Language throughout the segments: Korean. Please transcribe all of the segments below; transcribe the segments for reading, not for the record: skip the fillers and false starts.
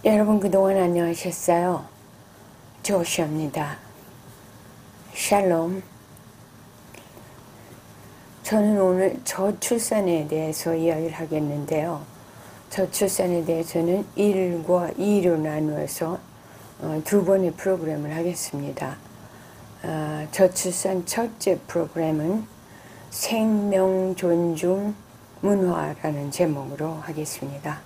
여러분 그동안 안녕하셨어요? 조시입니다. 샬롬. 저는 오늘 저출산에 대해서 이야기를 하겠는데요. 저출산에 대해서는 1과 2로 나누어서 두 번의 프로그램을 하겠습니다. 저출산 첫째 프로그램은 생명 존중 문화라는 제목으로 하겠습니다.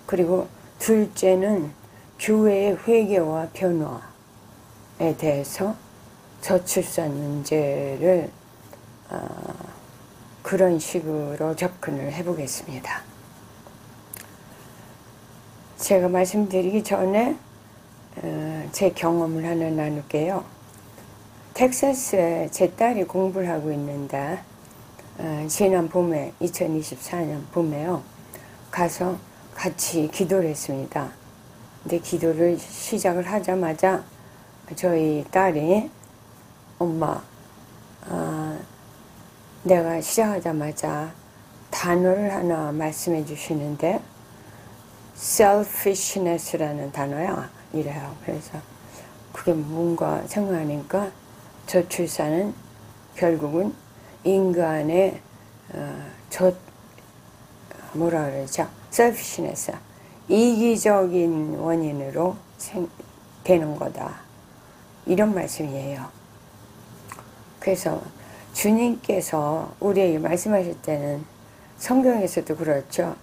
그리고 둘째는 교회의 회개와 변화에 대해서 저출산 문제를 그런 식으로 접근을 해보겠습니다. 제가 말씀드리기 전에 제 경험을 하나 나눌게요. 텍사스에 제 딸이 공부를 하고 있는데 지난 봄에 2024년 봄에요. 가서 같이 기도를 했습니다. 근데 기도를 시작을 하자마자 저희 딸이 엄마 내가 시작하자마자 단어를 하나 말씀해 주시는데 selfishness라는 단어야 이래요. 그래서 그게 뭔가 생각하니까 저출산은 결국은 인간의 뭐라 그러죠? selfishness, 이기적인 원인으로 되는 거다. 이런 말씀이에요. 그래서 주님께서 우리에게 말씀하실 때는 성경에서도 그렇죠.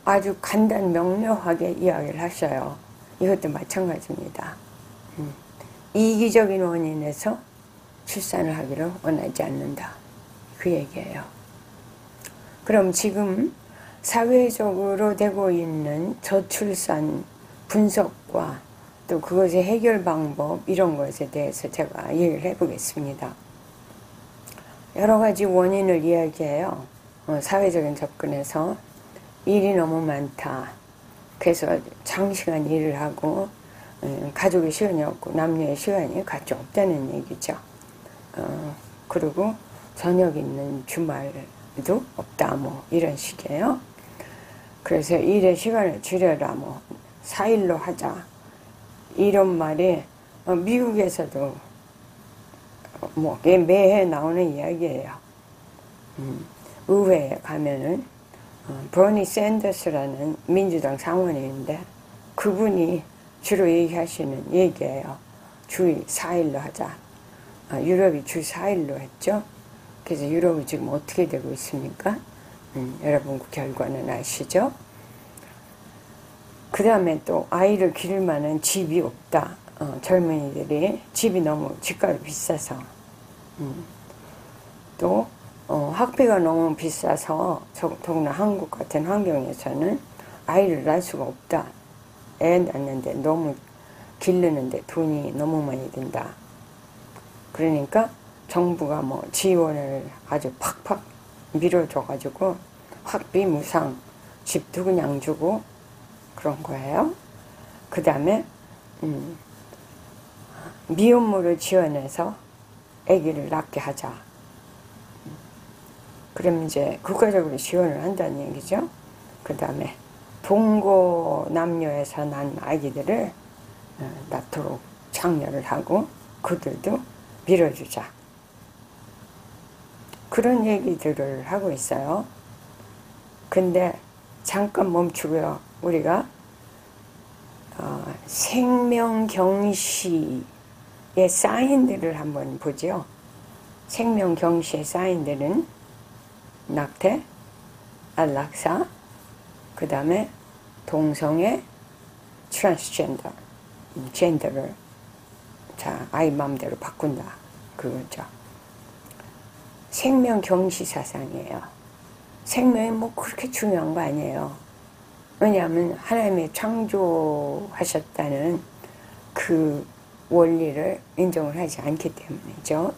아주 간단 명료하게 이야기를 하셔요. 이것도 마찬가지입니다. 이기적인 원인에서 출산을 하기를 원하지 않는다. 그 얘기예요. 그럼 지금 사회적으로 되고 있는 저출산 분석과 또 그것의 해결 방법 이런 것에 대해서 제가 얘기를 해보겠습니다. 여러 가지 원인을 이야기해요. 사회적인 접근에서 일이 너무 많다. 그래서 장시간 일을 하고 가족의 시간이 없고 남녀의 시간이 같이 없다는 얘기죠. 그리고 저녁 있는 주말도 없다 뭐 이런 식이에요. 그래서 일의 시간을 줄여라 뭐 4일로 하자 이런 말이 미국에서도 뭐 매해 나오는 이야기예요. 의회에 가면은 버니 샌더스라는 민주당 상원인데 그분이 주로 얘기하시는 얘기예요. 주 4일로 하자. 유럽이 주 4일로 했죠. 그래서 유럽이 지금 어떻게 되고 있습니까? 여러분 그 결과는 아시죠? 그 다음에 또 아이를 기를 만한 집이 없다. 젊은이들이 집이 너무 집값이 비싸서 또 학비가 너무 비싸서 더구나 한국 같은 환경에서는 아이를 낳을 수가 없다. 애 낳는데 너무 기르는데 돈이 너무 많이 든다. 그러니까 정부가 뭐 지원을 아주 팍팍 밀어줘가지고 학비 무상, 집도 그냥 주고 그런 거예요. 그 다음에 미혼모를 지원해서 아기를 낳게 하자. 그러면 이제 국가적으로 지원을 한다는 얘기죠. 그 다음에 동거 남녀에서 난 아기들을 낳도록 장려를 하고 그들도 밀어주자. 그런 얘기들을 하고 있어요. 근데 잠깐 멈추고요. 우리가 생명경시의 사인들을 한번 보죠. 생명경시의 사인들은 낙태, 안락사, 그 다음에 동성애, 트랜스젠더, 젠더를 아이 마음대로 바꾼다. 그거죠. 생명경시 사상이에요. 생명이 뭐 그렇게 중요한 거 아니에요. 왜냐하면 하나님이 창조하셨다는 그 원리를 인정을 하지 않기 때문이죠.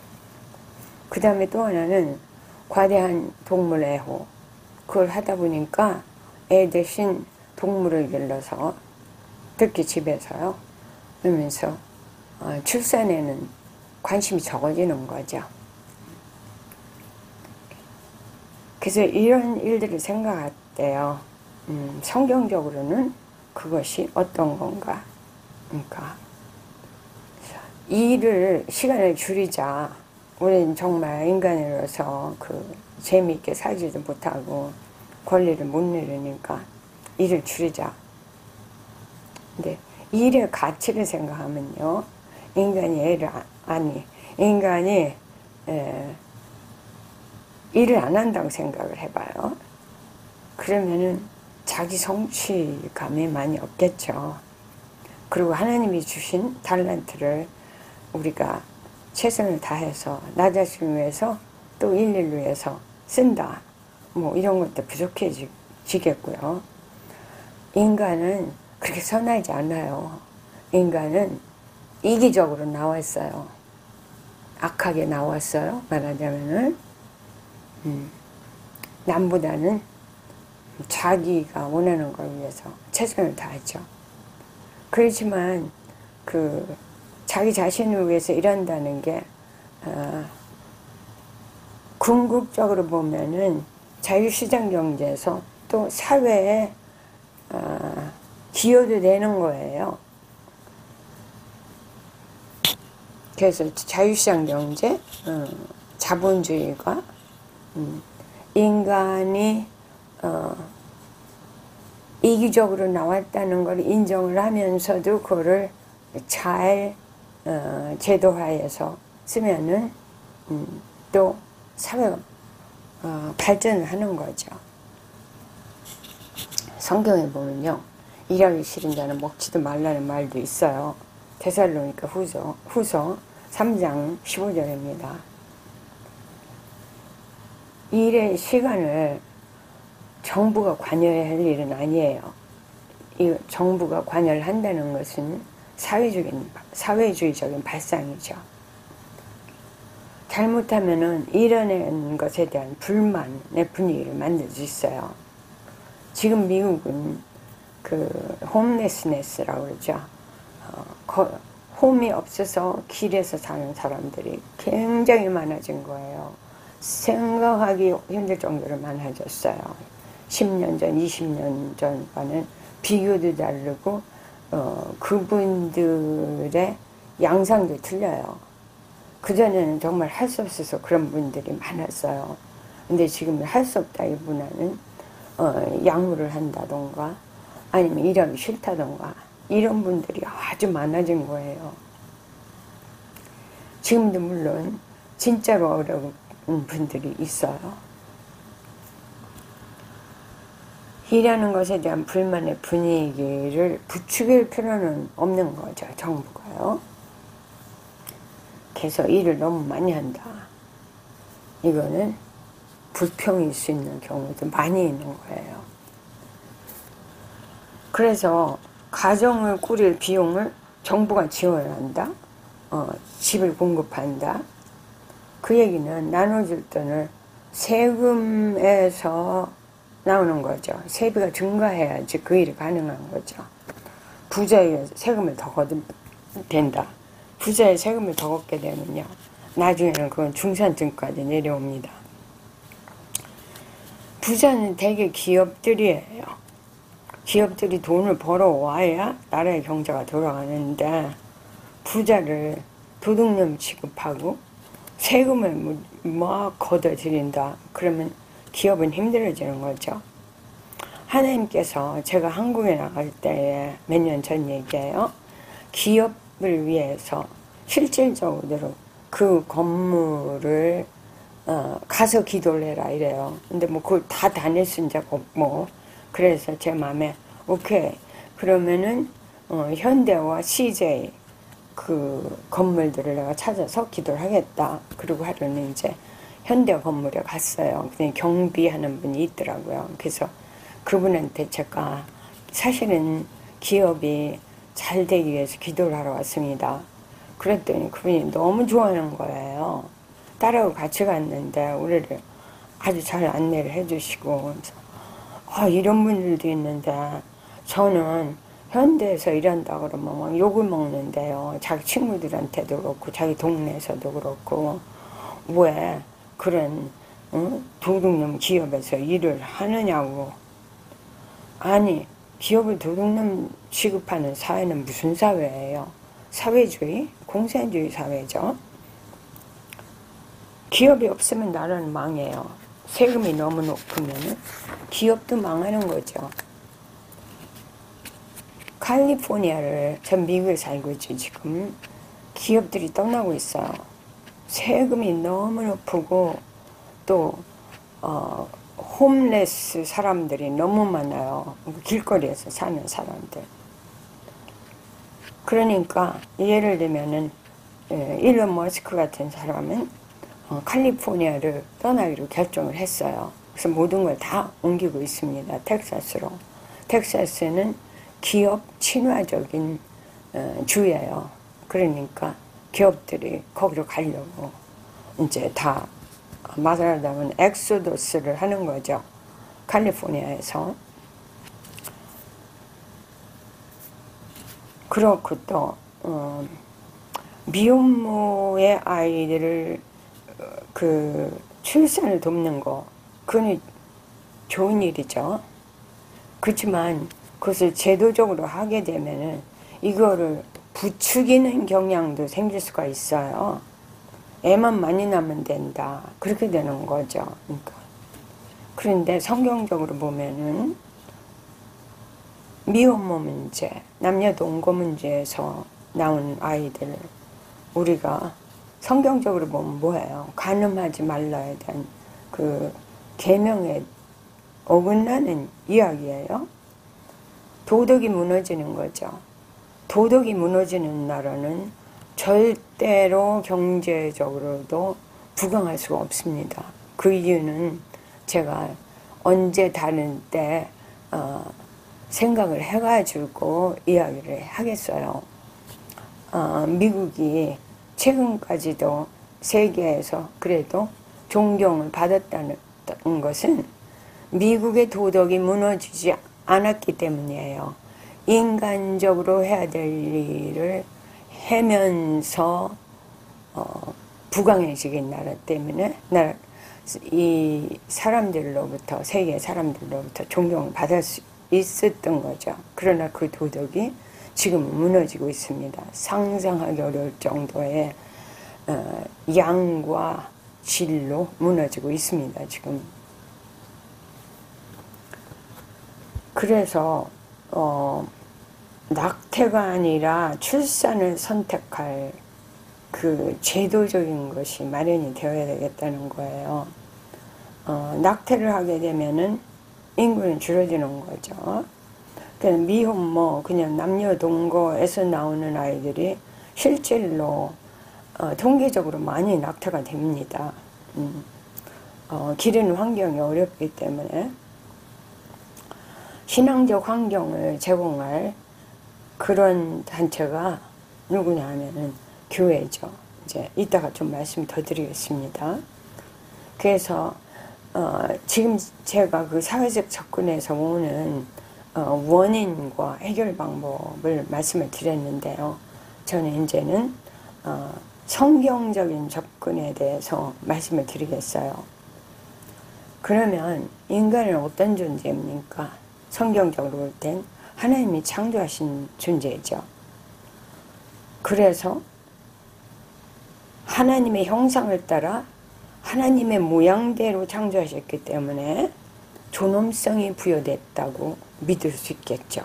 그 다음에 또 하나는 과대한 동물 애호. 그걸 하다 보니까 애 대신 동물을 길러서 특히 집에서요. 그러면서 출산에는 관심이 적어지는 거죠. 그래서 이런 일들을 생각할 때요. 성경적으로는 그것이 어떤 건가? 그러니까 일을 시간을 줄이자. 우리는 정말 인간으로서 재미있게 살지도 못하고 권리를 못 누리니까 일을 줄이자. 근데 일의 가치를 생각하면요, 인간이 일을 안 한다고 생각을 해봐요. 그러면은 자기 성취감이 많이 없겠죠. 그리고 하나님이 주신 달란트를 우리가 최선을 다해서 나 자신을 위해서 또 인류를 위해서 쓴다. 뭐 이런 것도 부족해지겠고요. 인간은 그렇게 선하지 않아요. 인간은 이기적으로 나왔어요. 악하게 나왔어요. 말하자면은 남보다는 자기가 원하는 걸 위해서 최선을 다하죠. 그렇지만 자기 자신을 위해서 일한다는 게 궁극적으로 보면은 자유시장 경제에서 또 사회에 기여도 되는 거예요. 그래서 자유시장 경제, 자본주의가 인간이 이기적으로 나왔다는 걸 인정을 하면서도 그거를 잘 제도화해서 쓰면은 또 사회가 발전을 하는 거죠. 성경에 보면요, 일하기 싫은 자는 먹지도 말라는 말도 있어요. 데살로니가 후서 3장 15절입니다. 일의 시간을 정부가 관여해야 할 일은 아니에요. 이 정부가 관여를 한다는 것은 사회주의적인 발상이죠. 잘못하면은 일하는 것에 대한 불만의 분위기를 만들 수 있어요. 지금 미국은 홈레스네스라고 그러죠. 홈이 없어서 길에서 사는 사람들이 굉장히 많아진 거예요. 생각하기 힘들 정도로 많아졌어요. 10년 전, 20년 전과는 비교도 다르고 그분들의 양상도 틀려요. 그전에는 정말 할 수 없어서 그런 분들이 많았어요. 근데 지금은 할 수 없다기보다는 양호를 한다던가 아니면 일하기 싫다던가 이런 분들이 아주 많아진 거예요. 지금도 물론 진짜로 어려운 분들이 있어요. 일하는 것에 대한 불만의 분위기를 부추길 필요는 없는 거죠, 정부가요. 그래서 일을 너무 많이 한다. 이거는 불평일 수 있는 경우도 많이 있는 거예요. 그래서 가정을 꾸릴 비용을 정부가 지원을 한다. 집을 공급한다. 그 얘기는 나눠줄 돈을 세금에서 나오는 거죠. 세비가 증가해야지 그 일이 가능한 거죠. 부자의 세금을 더 걷으면 된다. 부자의 세금을 더 걷게 되면요, 나중에는 그건 중산층까지 내려옵니다. 부자는 대개 기업들이에요. 기업들이 돈을 벌어와야 나라의 경제가 돌아가는데 부자를 도둑놈 취급하고 세금을 막 걷어들인다. 그러면 기업은 힘들어지는 거죠. 하나님께서 제가 한국에 나갈 때에 몇 년 전 얘기예요. 기업을 위해서 실질적으로 그 건물을 가서 기도를 해라 이래요. 근데 뭐 그걸 다 다닐 수 있는 적 없고, 그래서 제 마음에 오케이, 그러면은 현대와 CJ 그 건물들을 내가 찾아서 기도를 하겠다. 그리고 하루는 이제 현대 건물에 갔어요. 그냥 경비하는 분이 있더라고요. 그래서 그분한테 제가 사실은 기업이 잘 되기 위해서 기도를 하러 왔습니다. 그랬더니 그분이 너무 좋아하는 거예요. 딸하고 같이 갔는데 우리를 아주 잘 안내를 해주시고, 이런 분들도 있는데 저는 현대에서 일한다 그러면 막 욕을 먹는데요. 자기 친구들한테도 그렇고 자기 동네에서도 그렇고 왜 그런 도둑놈 기업에서 일을 하느냐고. 아니, 기업을 도둑놈 취급하는 사회는 무슨 사회예요? 사회주의? 공산주의 사회죠. 기업이 없으면 나라는 망해요. 세금이 너무 높으면 기업도 망하는 거죠. 캘리포니아를, 전 미국에 살고 있지, 지금. 기업들이 떠나고 있어요. 세금이 너무 높고, 또, 홈레스 사람들이 너무 많아요. 길거리에서 사는 사람들. 그러니까, 예를 들면은, 일론 머스크 같은 사람은 캘리포니아를 떠나기로 결정을 했어요. 그래서 모든 걸 다 옮기고 있습니다. 텍사스로. 텍사스는 기업 친화적인 주예요. 그러니까 기업들이 거기로 가려고 이제 다 말하자면 엑소더스를 하는 거죠. 캘리포니아에서. 그렇고 또 미혼모의 아이들을 출산을 돕는 거, 그건 좋은 일이죠. 그렇지만 그것을 제도적으로 하게 되면은 이거를 부추기는 경향도 생길 수가 있어요. 애만 많이 낳으면 된다. 그렇게 되는 거죠. 그러니까. 그런데 성경적으로 보면은 미혼모 문제, 남녀 동거 문제에서 나온 아이들, 우리가 성경적으로 보면 뭐예요? 간음하지 말라에 대한 그 계명에 어긋나는 이야기예요. 도덕이 무너지는 거죠. 도덕이 무너지는 나라는 절대로 경제적으로도 부강할 수가 없습니다. 그 이유는 제가 언제 다른 때 생각을 해가지고 이야기를 하겠어요. 미국이 최근까지도 세계에서 그래도 존경을 받았다는 것은 미국의 도덕이 무너지지 않았기 때문이에요. 인간적으로 해야 될 일을 해면서 부강해지긴 나라 때문에 이 사람들로부터, 세계 사람들로부터 존경을 받을 수 있었던 거죠. 그러나 그 도덕이 지금 무너지고 있습니다. 상상하기 어려울 정도의 양과 질로 무너지고 있습니다. 지금. 그래서 낙태가 아니라 출산을 선택할 그 제도적인 것이 마련이 되어야 되겠다는 거예요. 낙태를 하게 되면은 인구는 줄어드는 거죠. 그냥 미혼모, 그냥 남녀 동거에서 나오는 아이들이 실제로 통계적으로 많이 낙태가 됩니다. 기르는 환경이 어렵기 때문에 신앙적 환경을 제공할 그런 단체가 누구냐 하면은 교회죠. 이제 이따가 좀 말씀 더 드리겠습니다. 그래서 지금 제가 그 사회적 접근에서 오는 원인과 해결 방법을 말씀을 드렸는데요. 저는 이제는 성경적인 접근에 대해서 말씀을 드리겠어요. 그러면 인간은 어떤 존재입니까? 성경적으로 볼 땐 하나님이 창조하신 존재죠. 그래서 하나님의 형상을 따라 하나님의 모양대로 창조하셨기 때문에 존엄성이 부여됐다고 믿을 수 있겠죠.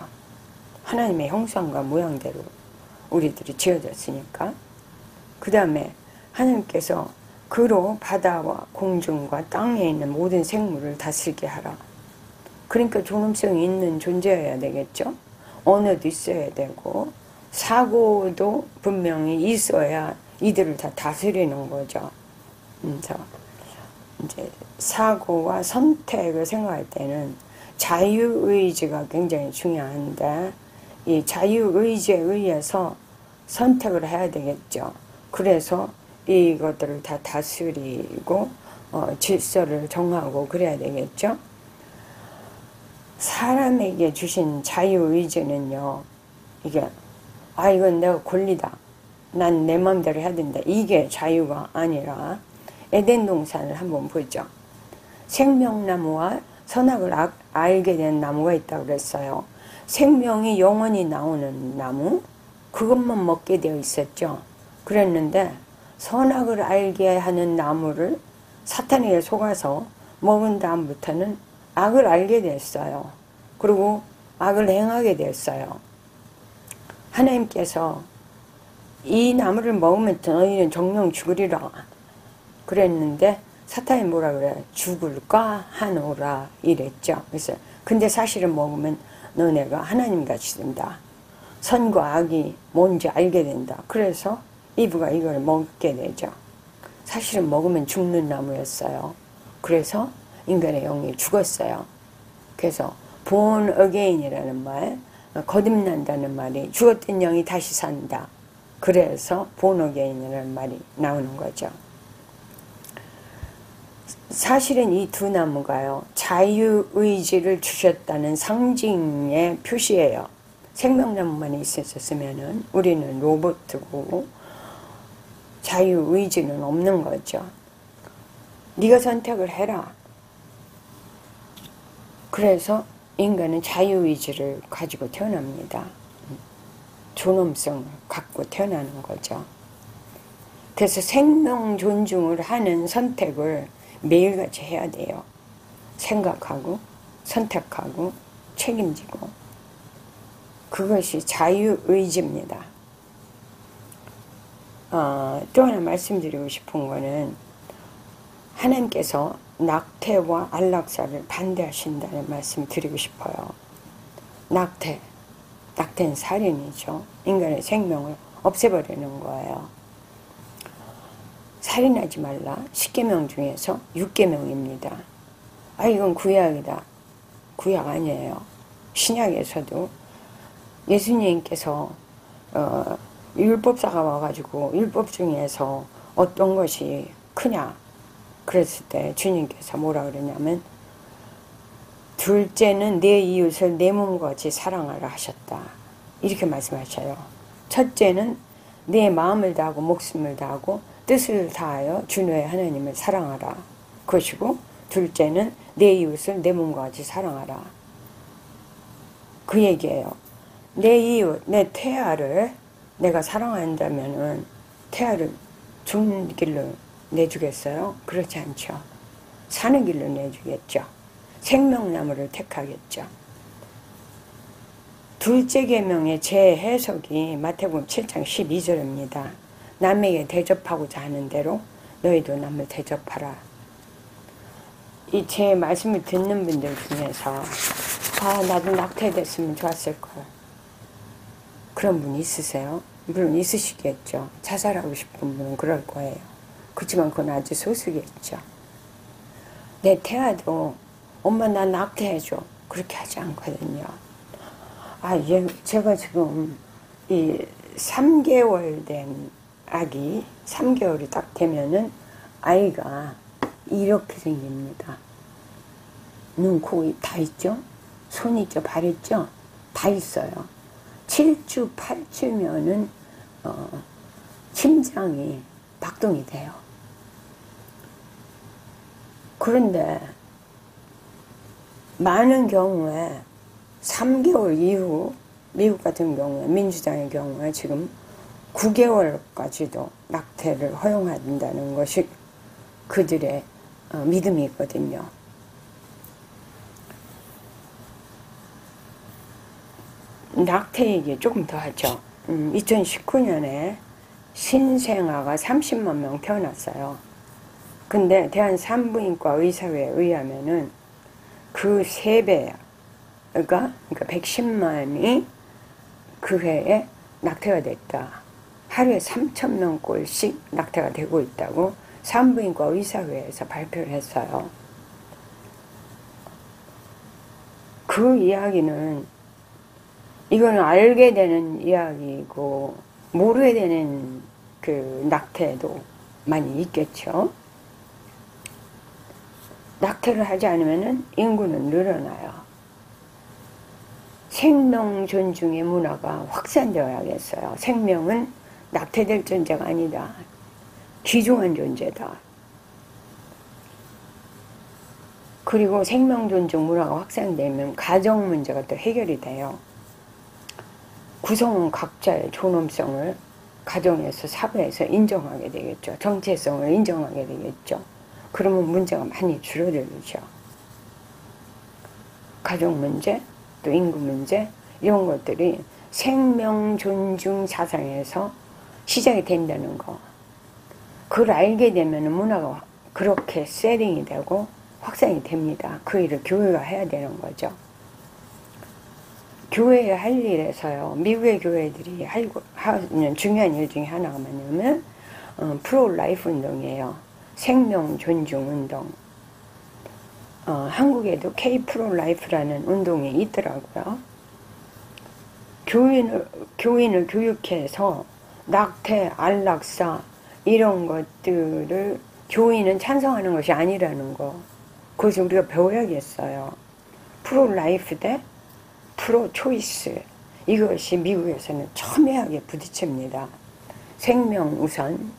하나님의 형상과 모양대로 우리들이 지어졌으니까. 그 다음에 하나님께서 그로 바다와 공중과 땅에 있는 모든 생물을 다스리게 하라. 그러니까 존엄성이 있는 존재여야 되겠죠. 언어도 있어야 되고 사고도 분명히 있어야 이들을 다 다스리는 거죠. 그래서 이제 사고와 선택을 생각할 때는 자유의지가 굉장히 중요한데 이 자유의지에 의해서 선택을 해야 되겠죠. 그래서 이것들을 다 다스리고 질서를 정하고 그래야 되겠죠. 사람에게 주신 자유의지는요, 이게 이건 내가 권리다, 난 내 마음대로 해야 된다, 이게 자유가 아니라 에덴 동산을 한번 보죠. 생명나무와 선악을 알게 된 나무가 있다고 그랬어요. 생명이 영원히 나오는 나무, 그것만 먹게 되어 있었죠. 그랬는데 선악을 알게 하는 나무를 사탄에게 속아서 먹은 다음부터는 악을 알게 됐어요. 그리고 악을 행하게 됐어요. 하나님께서 이 나무를 먹으면 너희는 정령 죽으리라 그랬는데 사탄이 뭐라 그래? 죽을까 하노라 이랬죠. 그래서 근데 사실은 먹으면 너네가 하나님같이 된다. 선과 악이 뭔지 알게 된다. 그래서 이브가 이걸 먹게 되죠. 사실은 먹으면 죽는 나무였어요. 그래서 인간의 영이 죽었어요. 그래서 born again이라는 말, 거듭난다는 말이 죽었던 영이 다시 산다. 그래서 born again이라는 말이 나오는 거죠. 사실은 이 두 나무가요, 자유의지를 주셨다는 상징의 표시예요. 생명나무만 있었으면 우리는 로봇이고 자유의지는 없는 거죠. 네가 선택을 해라. 그래서 인간은 자유의지를 가지고 태어납니다. 존엄성을 갖고 태어나는 거죠. 그래서 생명 존중을 하는 선택을 매일같이 해야 돼요. 생각하고 선택하고 책임지고. 그것이 자유의지입니다. 또 하나 말씀드리고 싶은 거는 하나님께서 낙태와 안락사를 반대하신다는 말씀 드리고 싶어요. 낙태는 살인이죠. 인간의 생명을 없애버리는 거예요. 살인하지 말라. 10계명 중에서 6계명입니다. 이건 구약이다. 구약 아니에요. 신약에서도 예수님께서 율법사가 와가지고 율법 중에서 어떤 것이 크냐 그랬을 때 주님께서 뭐라 그러냐면 둘째는 내 이웃을 내 몸과 같이 사랑하라 하셨다. 이렇게 말씀하셔요. 첫째는 내 마음을 다하고 목숨을 다하고 뜻을 다하여 주 너의 하나님을 사랑하라. 그것이고 둘째는 내 이웃을 내 몸과 같이 사랑하라. 그 얘기예요. 내 이웃, 내 태아를 내가 사랑한다면은 태아를 죽는 길로 내주겠어요? 그렇지 않죠. 사는 길로 내주겠죠. 생명나무를 택하겠죠. 둘째 계명의 재해석이 마태복음 7장 12절입니다. 남에게 대접하고자 하는 대로 너희도 남을 대접하라. 이 제 말씀을 듣는 분들 중에서 나도 낙태됐으면 좋았을걸. 그런 분 있으세요? 물론 있으시겠죠. 자살하고 싶은 분은 그럴 거예요. 그렇지만 그건 아주 소수겠죠. 내 태아도 엄마 나 낙태해줘. 그렇게 하지 않거든요. 제가 지금 이 3개월 된 아기, 3개월이 딱 되면은 아이가 이렇게 생깁니다. 눈, 코, 입 다 있죠? 손 있죠? 발 있죠? 다 있어요. 7주, 8주면은 심장이 박동이 돼요. 그런데 많은 경우에 3개월 이후 미국 같은 경우에 민주당의 경우에 지금 9개월까지도 낙태를 허용한다는 것이 그들의 믿음이거든요. 낙태 얘기 조금 더 하죠. 2019년에 신생아가 30만 명 태어났어요. 근데 대한산부인과 의사회에 의하면은 그 3배, 그러니까 110만이 그 해에 낙태가 됐다. 하루에 3,000명꼴씩 낙태가 되고 있다고 산부인과 의사회에서 발표를 했어요. 그 이야기는 이거는 알게 되는 이야기고 모르게 되는 그 낙태도 많이 있겠죠. 낙태를 하지 않으면 인구는 늘어나요. 생명 존중의 문화가 확산되어야겠어요. 생명은 낙태될 존재가 아니다. 귀중한 존재다. 그리고 생명 존중 문화가 확산되면 가정 문제가 또 해결이 돼요. 구성원 각자의 존엄성을 가정에서 사회에서 인정하게 되겠죠. 정체성을 인정하게 되겠죠. 그러면 문제가 많이 줄어들죠. 가족 문제, 또 인구 문제 이런 것들이 생명 존중 사상에서 시작이 된다는 거. 그걸 알게 되면 문화가 그렇게 세팅이 되고 확산이 됩니다. 그 일을 교회가 해야 되는 거죠. 교회에 할 일에서요, 미국의 교회들이 하는 중요한 일 중에 하나가 뭐냐면 프로-라이프 운동이에요. 생명 존중 운동. 한국에도 K-프로-라이프라는 운동이 있더라고요. 교인을 교육해서 낙태, 안락사 이런 것들을 교인은 찬성하는 것이 아니라는 거. 그것을 우리가 배워야겠어요. 프로-라이프 대 프로-초이스. 이것이 미국에서는 첨예하게 부딪힙니다. 생명 우선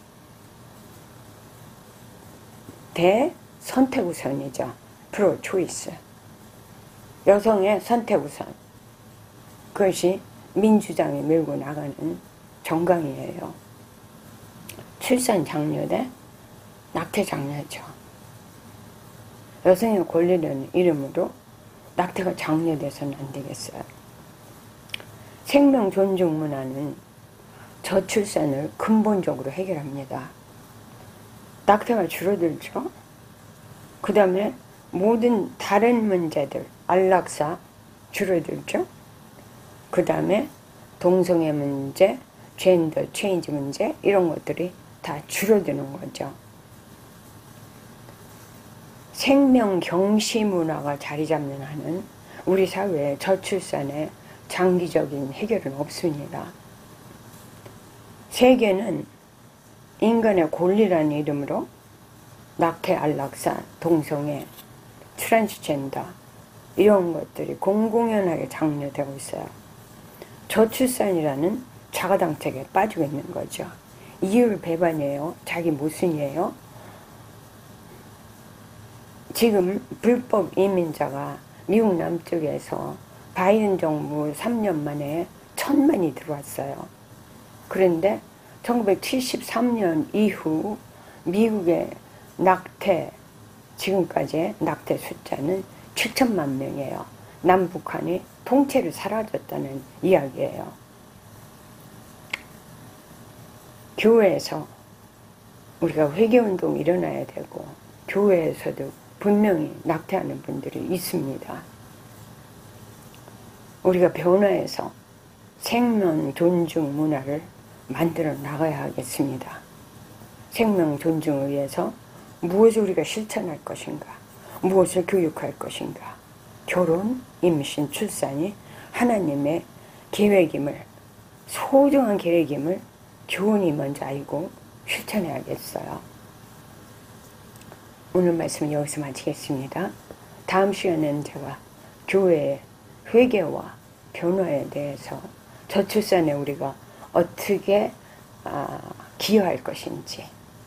대 선택 우선이죠. 프로-초이스. 여성의 선택 우선. 그것이 민주당이 밀고 나가는 정강이에요. 출산 장려 대 낙태 장려죠. 여성의 권리라는 이름으로 낙태가 장려돼서는 안 되겠어요. 생명 존중 문화는 저출산을 근본적으로 해결합니다. 낙태가 줄어들죠. 그 다음에 모든 다른 문제들, 안락사 줄어들죠. 그 다음에 동성애 문제, 젠더 체인지 문제 이런 것들이 다 줄어드는 거죠. 생명 경시 문화가 자리 잡는 한은 우리 사회에 저출산의 장기적인 해결은 없습니다. 세계는 인간의 권리라는 이름으로 낙태, 안락사, 동성애, 트랜스젠더 이런 것들이 공공연하게 장려되고 있어요. 저출산이라는 자가당착에 빠지고 있는 거죠. 이율 배반이에요. 자기 모순이에요. 지금 불법 이민자가 미국 남쪽에서 바이든 정부 3년 만에 1000만이 들어왔어요. 그런데 1973년 이후 미국의 낙태, 지금까지의 낙태 숫자는 7천만 명이에요. 남북한이 통째로 사라졌다는 이야기예요. 교회에서 우리가 회개운동이 일어나야 되고 교회에서도 분명히 낙태하는 분들이 있습니다. 우리가 변화해서 생명 존중 문화를 만들어 나가야 하겠습니다. 생명 존중을 위해서 무엇을 우리가 실천할 것인가, 무엇을 교육할 것인가. 결혼, 임신, 출산이 하나님의 계획임을, 소중한 계획임을 교훈이 먼저 알고 실천해야겠어요. 오늘 말씀은 여기서 마치겠습니다. 다음 시간에는 제가 교회의 회개와 변화에 대해서 저출산에 우리가 어떻게 기여할 것인지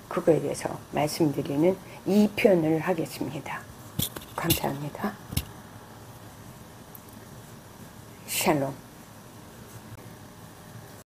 그거에 대해서 말씀드리는 2편을 하겠습니다. 감사합니다. 샬롬.